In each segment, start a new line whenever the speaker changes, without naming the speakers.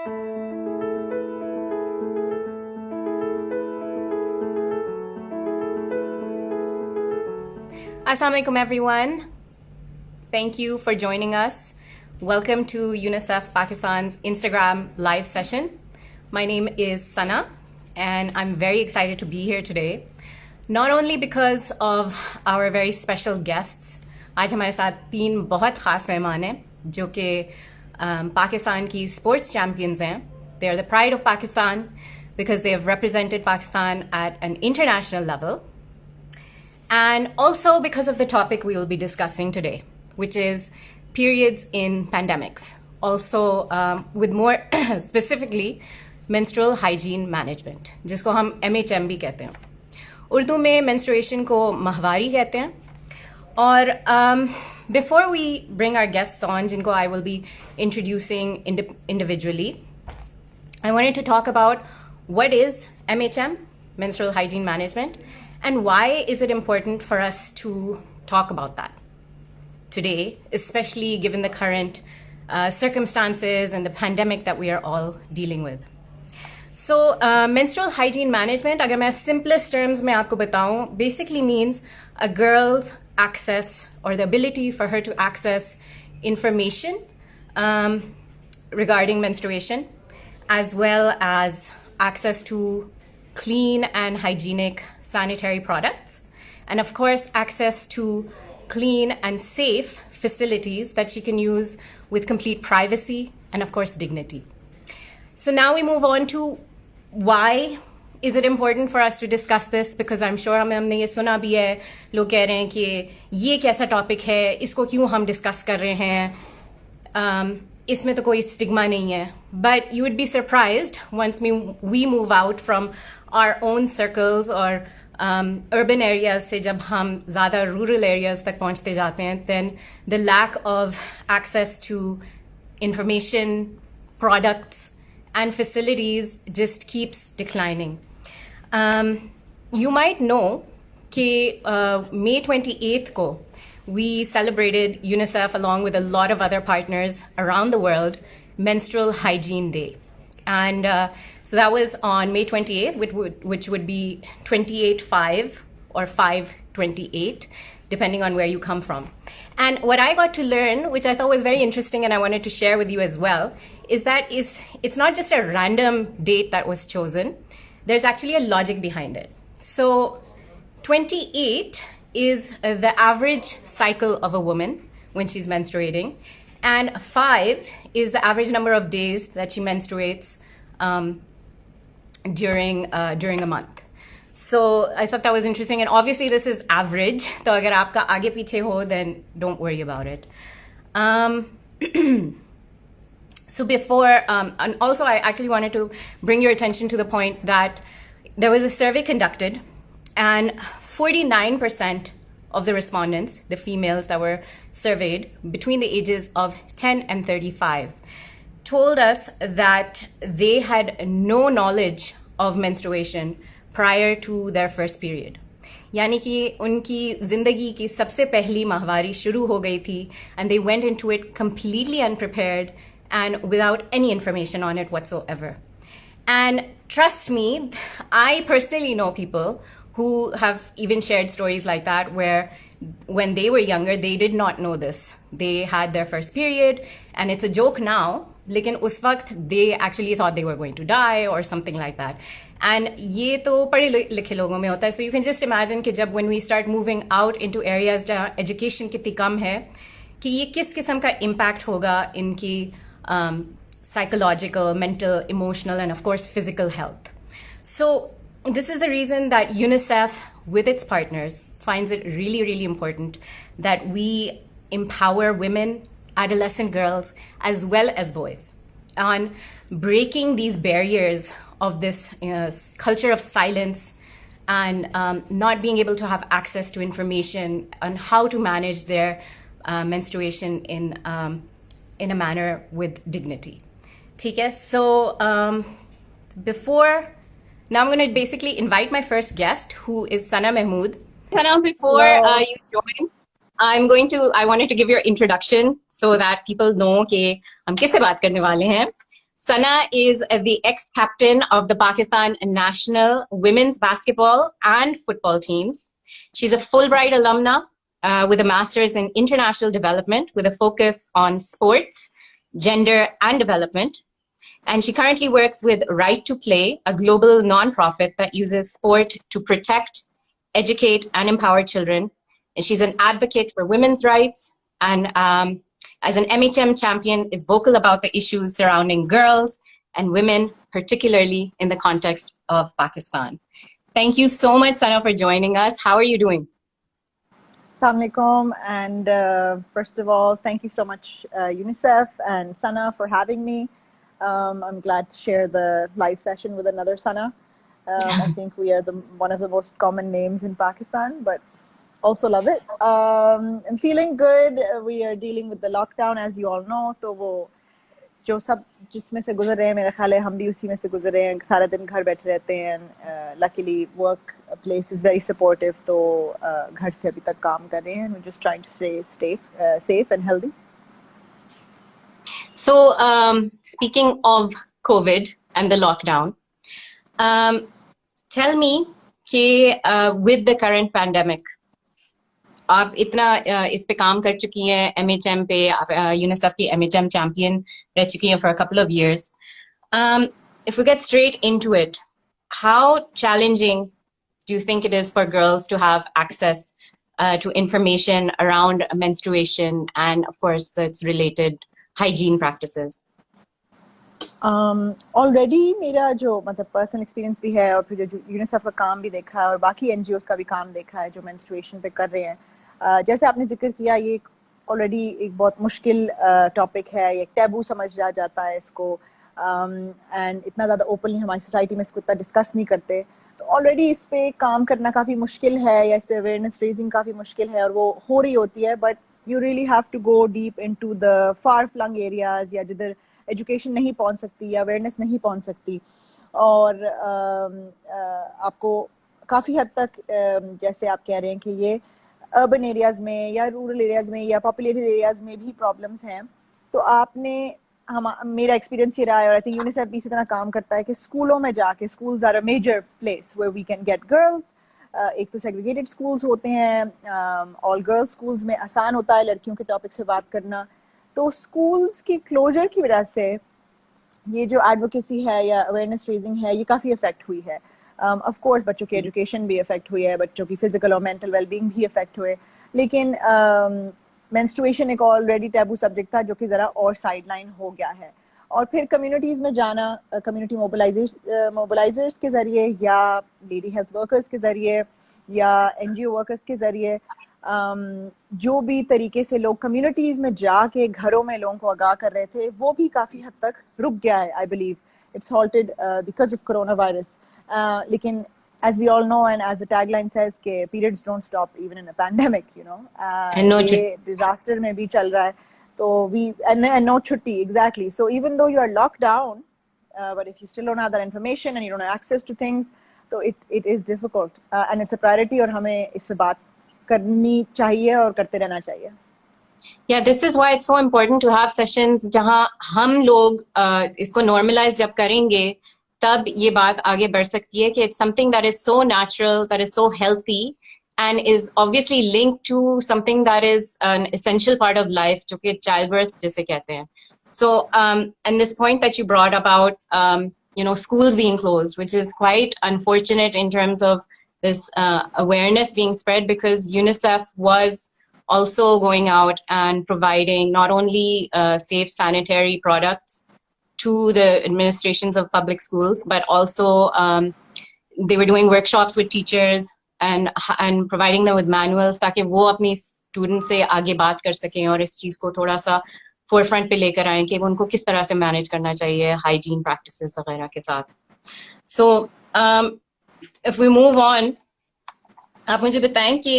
Assalamu alaikum, everyone. Thank you for joining us. Welcome to UNICEF Pakistan's Instagram live session. My name is Sana, and I'm very excited to be here today. Not only because of our very special guests, आज हमारे साथ 3 बहुत ख़ास मेहमान हैं जो कि पाकिस्तान की स्पोर्ट्स चैम्पियंस हैं. They are the pride of Pakistan because they have represented Pakistan at an international level. And also because of the topic we will be discussing today, which is periods in pandemics. Also, with more specifically, menstrual hygiene management, जिसको हम MHM भी कहते हैं. उर्दू में menstruation को माहवारी कहते हैं. और before we bring our guests on, जिनको I will be introducing individually, I wanted to talk about what is MHM, menstrual hygiene management, and why is it important for us to talk about that today, especially given the current circumstances and the pandemic that we are all dealing with. So, menstrual hygiene management, अगर मैं simplest terms में आपको बताऊं, basically means a girl's access or the ability for her to access information regarding menstruation, as well as access to clean and hygienic sanitary products, and of course access to clean and safe facilities that she can use with complete privacy and of course dignity. So now we move on to why is it important for us to discuss this, because I'm sure हमने ये सुना भी है, लोग कह रहे हैं कि ये कैसा टॉपिक है, इसको क्यों हम डिस्कस कर रहे हैं, इसमें तो कोई स्टिग्मा नहीं है. But you would be surprised once we move out from our own circles or urban areas से जब हम ज़्यादा rural areas तक पहुँचते जाते हैं, then the lack of access to information, products, and facilities just keeps declining. You might know कि May 28th को we celebrated, UNICEF along with a lot of other partners around the world, Menstrual Hygiene Day. And so that was on May 28th, which would be 28/5 or 5/28, depending on where you come from. And what I got to learn, which I thought was very interesting and I wanted to share with you as well, is that it's not just a random date that was chosen. There's actually a logic behind it. So 28 is the average cycle of a woman when she's menstruating, and 5 is the average number of days that she menstruates during a month. So I thought that was interesting, and obviously this is average. So अगर आपका आगे पीछे हो, then don't worry about it. So before, and also I actually wanted to bring your attention to the point that there was a survey conducted, and 49% of the respondents, the females that were surveyed between the ages of 10 and 35, told us that they had no knowledge of menstruation prior to their first period. यानी कि उनकी जिंदगी की सबसे पहली माहवारी शुरू हो गई थी, and they went into it completely unprepared and without any information on it whatsoever. And trust me, I personally know people who have even shared stories like that, where when they were younger, they did not know this. They had their first period, and it's a joke now, लेकिन उस वक्त they actually thought they were going to die or something like that. And ये तो पढ़े लिखे लोगों में होता है. So you can just imagine कि जब when we start moving out into areas जहाँ education कितनी कम है, कि ये किस किस्म का impact होगा इनकी psychological, mental, emotional, and of course physical health. So this is the reason that UNICEF, with its partners, finds it really, really important that we empower women, adolescent girls, as well as boys, on breaking these barriers of this culture of silence and not being able to have access to information on how to manage their menstruation in a manner with dignity. ठीक है? So now I'm going to basically invite my first guest, who is Sana Mahmood. Sana, before you join, I wanted to give your introduction so that people know कि हम किससे बात करने वाले हैं. Sana is the ex-captain of the Pakistan national women's basketball and football teams. She's a Fulbright alumna with a master's in international development with a focus on sports, gender, and development. And she currently works with Right to Play, a global nonprofit that uses sport to protect, educate, and empower children. And she's an advocate for women's rights, and as an MHM champion, is vocal about the issues surrounding girls and women, particularly in the context of Pakistan. Thank you so much, Sana, for joining us. How are you doing?
Assalamu alaikum, and first of all, thank you so much, UNICEF and Sana, for having me. I'm glad to share the live session with another Sana. I think we are one of the most common names in Pakistan, but also love it. I'm feeling good. We are dealing with the lockdown, as you all know. तो वो जो सब जिसमें से गुजर रहे हैं, मेरा ख्याल है हम भी उसी में से गुजर रहे हैं. सारा दिन घर बैठे रहते हैं. Luckily, work place is very supportive. तो घर से अभी तक काम कर रहे हैं. We're just trying to stay safe and healthy.
So, speaking of COVID and the lockdown, tell me, with the current pandemic, आप इतना इस पे काम कर चुकी हैं, MHM पे, आप UNICEF की MHM champion रह चुकी हैं for a couple of years. If we get straight into it, how challenging do you think it is for girls to have access to information around menstruation and, of course, that's related hygiene practices?
Already मेरा जो मतलब personal experience भी है और फिर जो UNICEF का काम भी देखा है और बाकी एनजीओस का भी काम देखा है जो मेंस्ट्रुएशन पे कर रहे हैं. जैसे आपने जिक्र किया, ये ऑलरेडी एक बहुत मुश्किल टॉपिक है, एक टैबू समझ जाता है इसको, एंड इतना ज़्यादा ओपनली हमारी सोसाइटी में इसको इतना डिस्कस नहीं करते. तो ऑलरेडी इस पे काम करना काफ़ी मुश्किल है या इस पे अवेयरनेस रेजिंग काफ़ी मुश्किल है और वो हो रही होती है. But you really have to go deep into the far flung areas या जिधर एजुकेशन नहीं पहुंच सकती या अवेयरनेस नहीं पहुंच सकती. और आपको काफ़ी हद तक जैसे आप कह रहे हैं कि ये अर्बन एरियाज़ में या रूरल एरियाज़ में या पॉपुलेटेड एरियाज़ में भी प्रॉब्लम्स हैं. तो आपने मेरा एक्सपीरियंस ये रहा है और आई थिंक यूनिसेफ भी इसी तरह काम करता है कि स्कूलों में जाके, schools are a major place where we can get girls. एक तो सेग्रीगेटेड स्कूल्स होते हैं, ऑल गर्ल्स स्कूल्स में आसान होता है लड़कियों के टॉपिक से बात करना. तो स्कूल्स की क्लोजर की वजह से ये जो एडवोकेसी है या अवेयरनेस रेजिंग है, ये काफ़ी अफेक्ट हुई है. ऑफ कोर्स बच्चों की एजुकेशन भी अफेक्ट हुई है, बच्चों की फिजिकल और मेंटल वेलबींग भी अफेक्ट हुए. लेकिन मेंस्ट्रुएशन एक ऑलरेडी टैबू सब्जेक्ट था जो कि ज़रा और साइडलाइन हो गया है. और फिर कम्युनिटीज़ में जाना, कम्युनिटी मोबिलाइजर्स के ज़रिए या लेडी हेल्थ वर्कर्स के ज़रिए या एनजीओ वर्कर्स के ज़रिए, जो भी तरीके से लोग कम्युनिटीज़ में जाके घरों में लोगों को आगाह कर रहे थे, वो भी काफ़ी हद तक रुक गया है. I believe it's halted because of corona virus. लेकिन as we all know and as the tagline says कि periods don't stop even in a pandemic, you know. ये disaster में भी चल रहा है. तो and no छुट्टी, exactly. So even though you are locked down, but if you still don't have that information and you don't have access to things, so it is difficult. And it's a priority और हमें इस पे बात करनी चाहिए और करते रहना चाहिए.
Yeah, this is why it's so important to have sessions जहाँ हम लोग इसको normalize जब करेंगे, तब ये बात आगे बढ़ सकती है कि it's something that is so natural, that is so healthy, and is obviously linked to something that is an essential part of life, जो कि childbirth जिसे कहते हैं. So, and this point that you brought about, schools being closed, which is quite unfortunate in terms of this awareness being spread, because UNICEF was also going out and providing not only safe sanitary products to the administrations of public schools, but also they were doing workshops with teachers and providing them with manuals ताकि वो अपनी students से आगे बात कर सकें और इस चीज़ को थोड़ा सा forefront पे लेकर आएं कि उनको किस तरह से manage करना चाहिए hygiene practices वगैरह के साथ. So if we move on, आप मुझे बताएं कि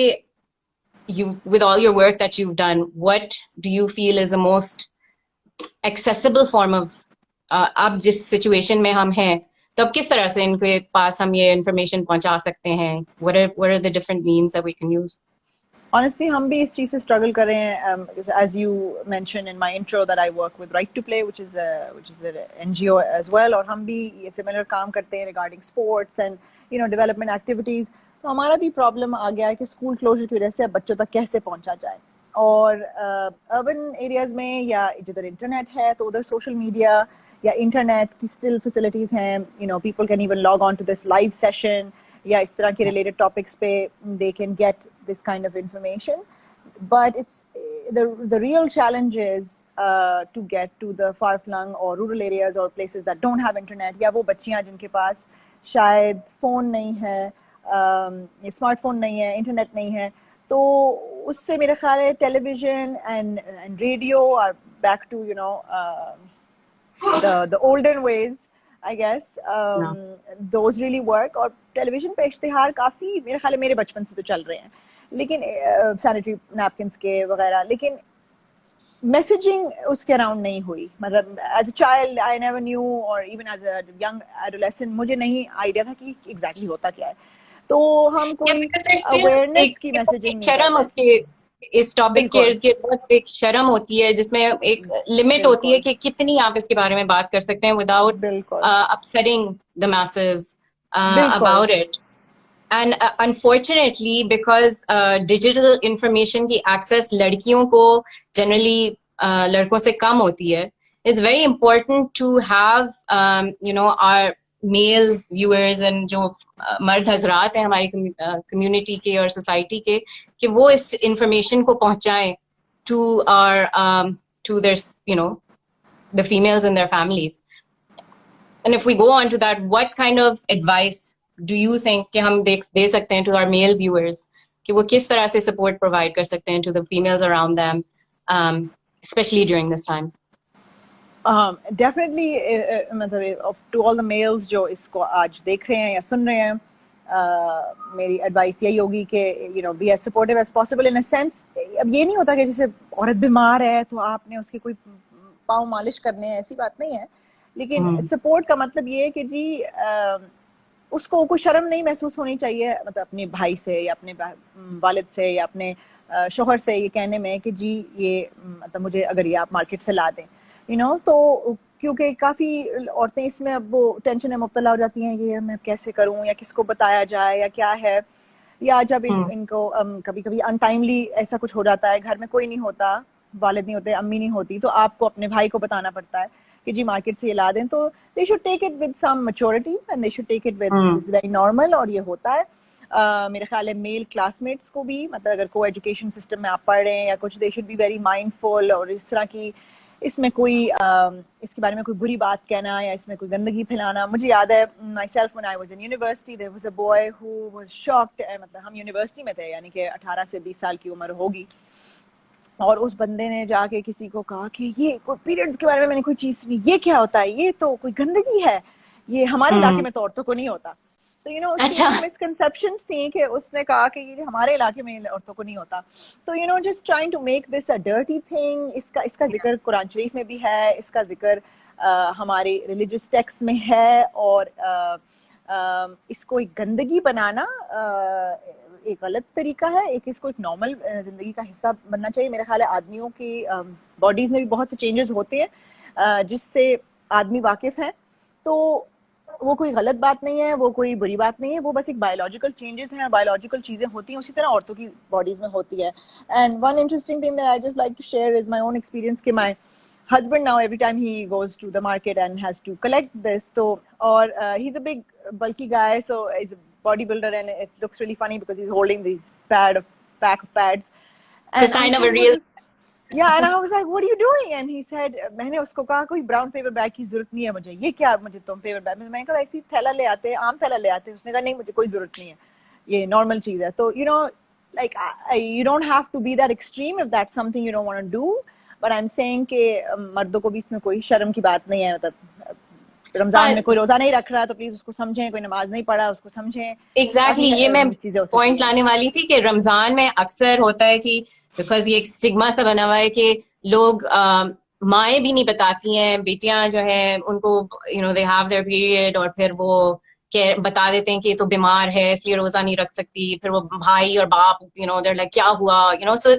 with all your work that you've done, what do you feel is the most accessible form of अब जिस सिचुएशन में हम हैं, तब किस तरह से इनके पास हम ये इंफॉर्मेशन पहुंचा सकते हैं? What are the different means that we can use?
Honestly, हम भी इस चीज़ से struggle कर रहे हैं. As you mentioned in my intro that I work with Right to Play, which is an NGO as well, और हम भी ये similar काम करते हैं regarding sports and development activities. तो हमारा भी problem आ गया है कि school closure की वजह से अब बच्चों तक कैसे पहुंचा जाए. और urban areas में या जिधर internet है तो उधर social media या internet की still facilities हैं. People can even log on to this live session या इस तरह के related topics पे they can get this kind of information, but it's the real challenge is to get to the far-flung or rural areas or places that don't have internet, या वो बच्चियां जिनके पास शायद phone नहीं है, smartphone नहीं है, internet नहीं है, तो उससे मेरे ख्याल है television and radio are back to the olden ways, I guess. Those really work. और टेलीविजन पे इश्तिहार काफ़ी मेरे ख्याल है मेरे बचपन से तो चल रहे हैं, लेकिन सैनिटरी नैपकिन्स के वगैरह, लेकिन मैसेजिंग उसके अराउंड नहीं हुई. मतलब as a child I never knew, और even as a young adolescent मुझे नहीं आइडिया था कि एग्जैक्टली होता क्या है. तो हम कोई अवेयरनेस की मैसेजिंग
शर्म उसके इस टॉपिक के बहुत एक शर्म होती है, जिसमें एक लिमिट होती है कि कितनी आप इसके बारे में बात कर सकते हैं without upsetting the message about it. And unfortunately, because digital information की access लड़कियों को generally लड़कों से कम होती है, it's very important to have our male viewers and जो मर्द हजरात हैं हमारी community के और society के, कि वो इस information को पहुंचाएं to our to their the females and their families. And if we go on to that, what kind of advice do you think कि हम दे सकते हैं to our male viewers, कि वो किस तरह से support provide कर सकते हैं to the females around them, especially during this time?
Definitely, मतलब to all the males जो इसको आज देख रहे हैं या सुन रहे हैं, मेरी advice यही होगी कि be as supportive as possible in a sense. अब ये नहीं होता कि जैसे औरत बीमार है तो आपने उसके कोई पाँव मालिश करने हैं, ऐसी बात नहीं है. लेकिन सपोर्ट का मतलब ये है कि जी उसको कोई शर्म नहीं महसूस होनी चाहिए, मतलब अपने भाई से या अपने वालिद से या अपने शोहर से ये कहने में कि जी ये मतलब मुझे अगर ये आप मार्केट से ला दें, तो क्योंकि काफ़ी औरतें इसमें अब वो टेंशन में मुब्तला हो जाती हैं, ये मैं कैसे करूं या किसको बताया जाए या क्या है, या जब इनको कभी कभी अनटाइमली ऐसा कुछ हो जाता है, घर में कोई नहीं होता, वालिद नहीं होते, अम्मी नहीं होती, तो आपको अपने भाई को बताना पड़ता है कि जी मार्केट से ये ला दें. तो they should take it with some maturity and they should take it with this very normal, और ये होता है. मेरे ख्याल है मेल क्लासमेट्स को भी, मतलब अगर को एजुकेशन सिस्टम में आप पढ़ रहे हैं या कुछ, they should be very mindful, और इस तरह की इसमें कोई इसके बारे में कोई बुरी बात कहना या इसमें कोई गंदगी फैलाना. मुझे याद है myself when I was in university, there was a boy who was shocked, मतलब हम यूनिवर्सिटी में थे, यानी कि 18 से 20 साल की उम्र होगी, और उस बंदे ने जाके किसी को कहा कि ये कोई पीरियड्स के बारे में मैंने कोई चीज सुनी, ये क्या होता है, ये तो कोई गंदगी है, ये हमारे इलाके में तो औरतों को नहीं होता. तो उसकी मिसकंसेप्शंस थी कि उसने कहा कि ये हमारे इलाके में औरतों को नहीं होता. तो just trying to make this a dirty thing. इसका जिक्र कुरान शरीफ में भी है, इसका जिक्र हमारे रिलीजियस टेक्स्ट में है, और इसको एक गंदगी बनाना एक गलत तरीका है. इसको एक नॉर्मल जिंदगी का हिस्सा बनना चाहिए. मेरा ख्याल है आदमियों की बॉडीज में भी बहुत से चेंजेस होते हैं जिससे आदमी वाकिफ है, तो वो कोई गलत बात नहीं है, वो कोई बुरी बात नहीं है, वो बस एक बायोलॉजिकल चेंजेस हैं, बायोलॉजिकल चीजें होती हैं, उसी तरह औरतों की बॉडीज में होती है. And one interesting thing that I just like to share is my own experience कि my husband now every time he goes to the market and has to collect this, so or he's a big bulky guy, so he's a bodybuilder, and it looks really funny because he's holding these pack of pads,
and the sign of a real
and I was like, what are you doing? And he said, मैंने उसको कहा कोई brown paper bag की जरूरत नहीं है मुझे, ये क्या मुझे तुम paper bag, मैंने कहा ऐसी थैला ले आते हैं, आम थैला ले आते हैं. उसने कहा नहीं मुझे कोई जरूरत नहीं है, ये नॉर्मल चीज है. तो like you don't have to be that extreme if that's something you don't want to do. But I'm saying कि मर्दों को भी इसमें कोई शर्म की बात नहीं है. मतलब रमजान में कोई रोजा नहीं रख रहा है तो प्लीज उसको समझें, कोई नमाज नहीं पढ़ा उसको समझें.
Exactly, ये मैं पॉइंट लाने वाली थी कि रमजान में अक्सर होता है कि बिकॉज ये एक स्टिग्मा सा बना हुआ है कि लोग माएँ भी नहीं बताती हैं, बेटियां जो है उनको दे हैव देयर पीरियड, और फिर वो बता देते हैं कि ये तो बीमार है इसलिए रोजा नहीं रख सकती, फिर वो भाई और बाप they're like क्या हुआ, so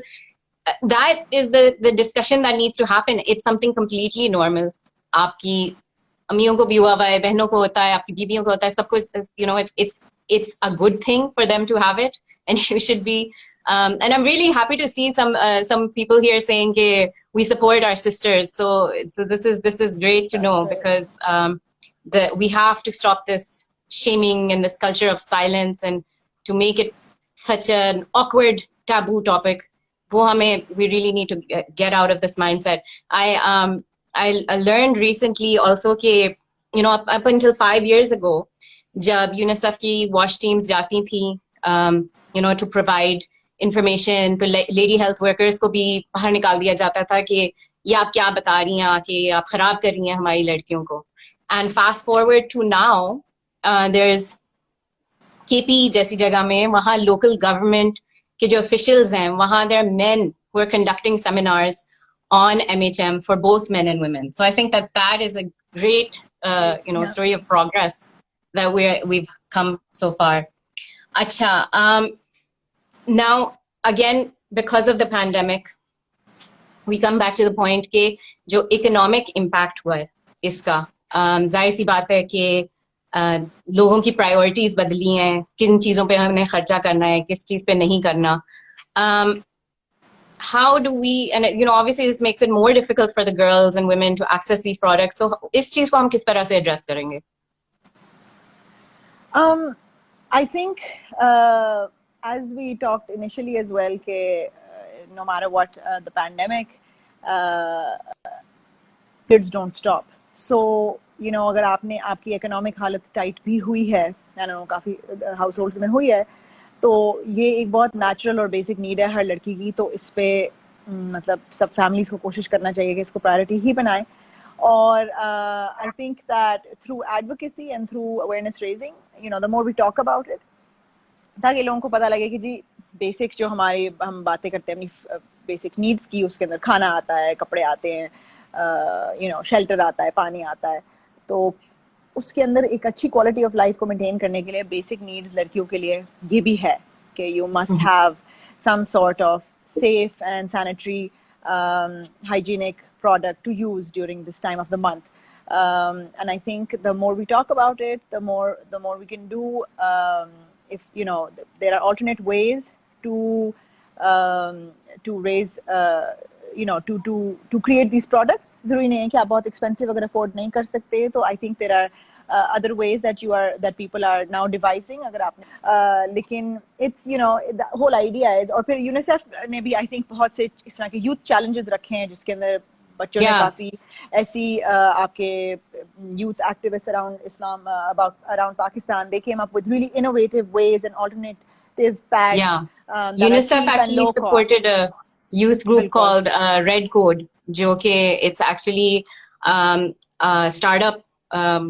that is the discussion that needs to happen. It's something completely normal. आपकी अम्मियों को भी हुआ है, बहनों को होता है, आपकी बीबियों को होता है, सब कुछ, it's a good thing for them to have it, and you should be and I'm really happy to see some people here saying we support our sisters, so this is great to know. Right. Because we have to stop this shaming and this culture of silence, and to make it such an awkward taboo topic. We really need to get out of this mindset. I learned recently also that up until 5 years ago, जब UNICEF की wash teams जाती थी to provide information, तो lady health workers को भी बाहर निकाल दिया जाता था कि ये आप क्या बता रही हैं, कि आप खराब कर रही हैं हमारी लड़कियों को. And fast forward to now, there's KP जैसी जगह में, वहाँ local government के जो officials हैं, वहाँ there are men who are conducting seminars on MHM for both men and women. So I think that is a great story of progress that we've come so far. Acha, now again, because of the pandemic, we come back to the point के जो economic impact हुआ है इसका, जाहिर सी बात है कि लोगों की प्रायोरिटीज बदली हैं, किन चीजों पे हमने खर्चा करना है, किस चीज पे नहीं करना. How do we, and obviously this makes it more difficult for the girls and women to access these products. So इस चीज को हम किस तरह से address करेंगे?
I think as we talked initially as well, no matter what the pandemic, kids don't stop. So अगर आपकी economic हालत tight भी हुई है, काफी households में हुई है, तो ये एक बहुत natural और basic need है हर लड़की की. तो इस पे मतलब सब families को कोशिश करना चाहिए कि इसको priority ही बनाएं. और I think that through advocacy and through awareness raising, the more we talk about it, ताकि लोगों को पता लगे कि जी बेसिक जो हम बातें करते हैं अपनी बेसिक नीड्स की, उसके अंदर खाना आता है, कपड़े आते हैं, शेल्टर आता है, पानी आता है, तो उसके अंदर एक अच्छी क्वालिटी ऑफ लाइफ को मेंटेन करने के लिए बेसिक नीड्स लड़कियों के लिए ये भी है कि you must have some sort of safe and sanitary hygienic product to use during this time of the month. And I think the more we talk about it, the more we can do. If there are alternate ways to raise to create these products. जरूरी नहीं है कि आप बहुत expensive अगर afford नहीं कर सकते, तो I think there are other ways that people are now devising. अगर आपने लेकिन it's the whole idea is, और फिर UNICEF ने भी I think बहुत से इस तरह के youth challenges रखे हैं जिसके अंदर बच्चों ने काफी ऐसी आपके youth activists around Islam, around Pakistan, they came up with really innovative ways and alternative pads.
UNICEF actually supported a youth group called Red Code, जो कि it's actually a startup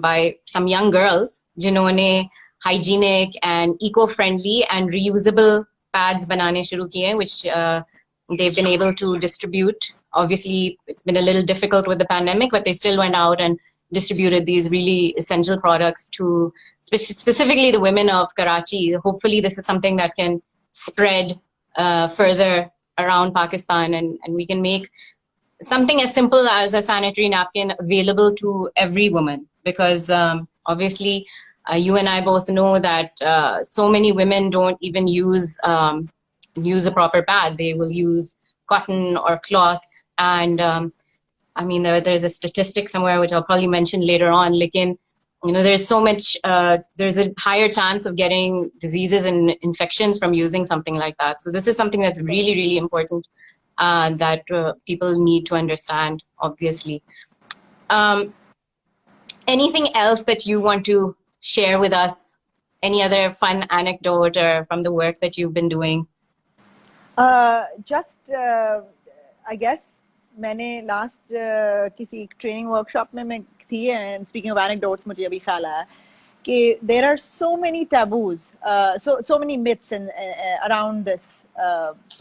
by some young girls जिन्होंने hygienic and eco-friendly and reusable pads बनाने शुरू किए, which they've been able to distribute. Obviously, it's been a little difficult with the pandemic, but they still went out and distributed these really essential products to specifically the women of Karachi. Hopefully, this is something that can spread further around Pakistan, and we can make something as simple as a sanitary napkin available to every woman. Because obviously, you and I both know that so many women don't even use a proper pad. They will use cotton or cloth. And I mean, there's a statistic somewhere which I'll probably mention later on. Lekin, there's so much, there's a higher chance of getting diseases and infections from using something like that. So this is something that's really, really important that people need to understand, obviously. Anything else that you want to share with us? Any other fun anecdote or from the work that you've been doing?
I guess मैंने last किसी training workshop में मैं थी, and speaking of anecdotes, मुझे अभी ख्याल आया कि there are so many taboos, so many myths around this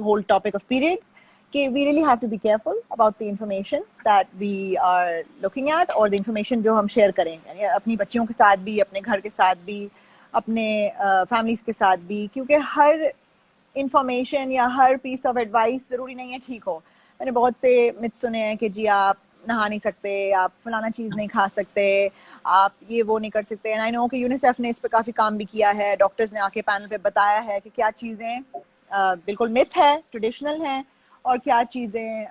whole topic of periods, कि we really have to be careful about the information that we are looking at और the information जो हम share करेंगे, यानी अपनी बच्चियों के साथ भी, अपने घर के साथ भी, अपने families के साथ भी, क्योंकि हर information या हर piece of advice ज़रूरी नहीं है ठीक हो. मैंने बहुत से myths सुने हैं कि जी आप नहा नहीं सकते, आप फलाना चीज़ नहीं खा सकते, आप ये वो नहीं कर सकते. And I know कि यूनिसेफ ने इस पे काफ़ी काम भी किया है, डॉक्टर्स ने आके पैनल पे बताया है कि क्या चीज़ें बिल्कुल मिथ है, ट्रेडिशनल हैं, और क्या चीज़ें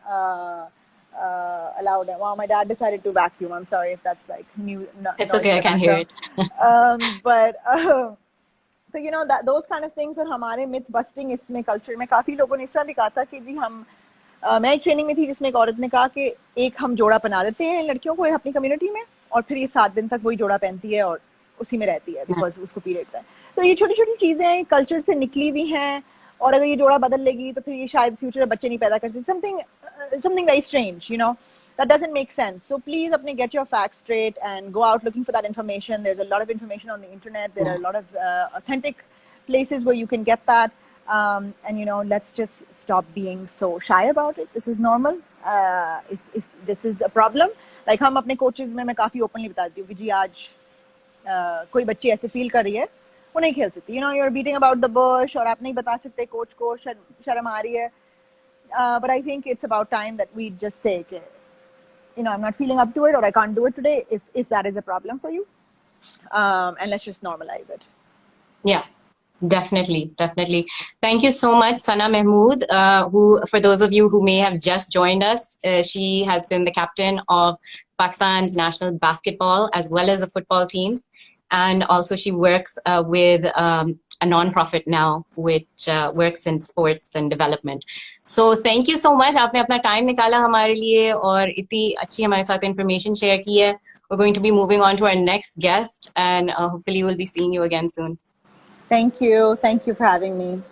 allowed है. Wow, my dad decided to vacuum. I'm sorry if that's like new.
It's okay, I can hear it.
But so you know that those kind of things, और हमारे myth busting इसमें culture में काफ़ी लोगों ने इस तरह भी कहा था कि जी हम मैं एक ट्रेनिंग में थी जिसमें एक औरत ने कहा कि एक हम जोड़ा पहना देते हैं लड़कियों को अपनी कम्युनिटी में, और फिर ये 7 दिन तक वही जोड़ा पहनती है और उसी में रहती है बिकॉज उसको पीरियड्स है. तो ये छोटी छोटी चीज़ें कल्चर से निकली हुई हैं, और अगर ये जोड़ा बदल लेगी तो फिर ये शायद फ्यूचर में बच्चे नहीं पैदा कर सकते. Something very strange, you know, that doesn't make sense. So please अपने get your facts straight and go out looking for that information. There's a lot of information on the internet. There are a lot of authentic places where you can get that. And you know, let's just stop being so shy about it. This is normal. If this is a problem, like हम अपने coaches में मैं काफी openly बताती हूँ कि जी आज कोई बच्ची ऐसे feel कर रही है, वो नहीं खेल सकती. You know, you're beating about the bush, और आप नहीं बता सकते coach को शर्म आ रही है. But I think it's about time that we just say कि you know, I'm not feeling up to it, or I can't do it today, if that is a problem for you. And let's just normalize it.
Yeah. Definitely. Thank you so much, Sana Mahmood, who, for those of you who may have just joined us, she has been the captain of Pakistan's national basketball as well as the football teams. And also she works with a non-profit now, which works in sports and development. So thank you so much. आपने अपना time निकाला हमारे लिए और इतनी अच्छी हमारे साथ information share की है. We're going to be moving on to our next guest, and hopefully we'll be seeing you again soon.
Thank you for having me.